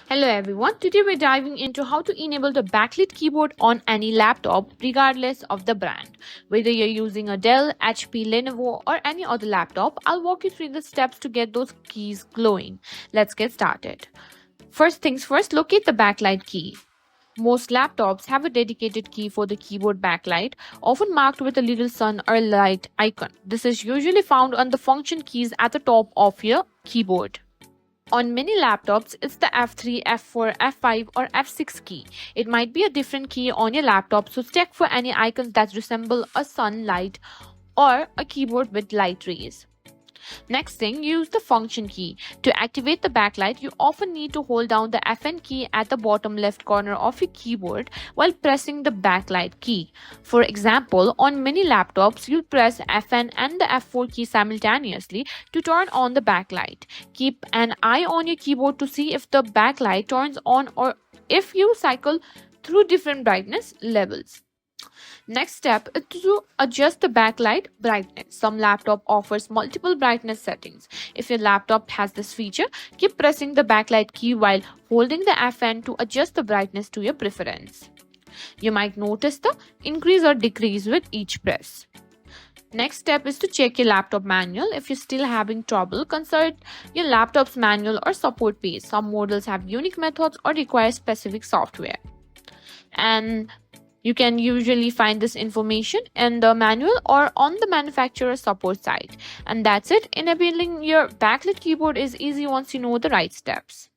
Hello everyone, today we're diving into how to enable the backlit keyboard on any laptop regardless of the brand. Whether you're using a Dell, HP, Lenovo or any other laptop, I'll walk you through the steps to get those keys glowing. Let's get started. First things first, locate the backlight key. Most laptops have a dedicated key for the keyboard backlight, often marked with a little sun or light icon. This is usually found on the function keys at the top of your keyboard. On many laptops, it's the F3, F4, F5 or F6 key. It might be a different key on your laptop, so check for any icons that resemble a sunlight or a keyboard with light rays. Next thing, use the function key. To activate the backlight, you often need to hold down the FN key at the bottom left corner of your keyboard while pressing the backlight key. For example, on many laptops, you'll press FN and the F4 key simultaneously to turn on the backlight. Keep an eye on your keyboard to see if the backlight turns on or if you cycle through different brightness levels. Next step is to adjust the backlight brightness. Some laptop offers multiple brightness settings. If your laptop has this feature, keep pressing the backlight key while holding the FN to adjust the brightness to your preference. You might notice the increase or decrease with each press. Next step is to check your laptop manual. If you're still having trouble, consult your laptop's manual or support page. Some models have unique methods or require specific software. And you can usually find this information in the manual or on the manufacturer support site. And that's it. Enabling your backlit keyboard is easy once you know the right steps.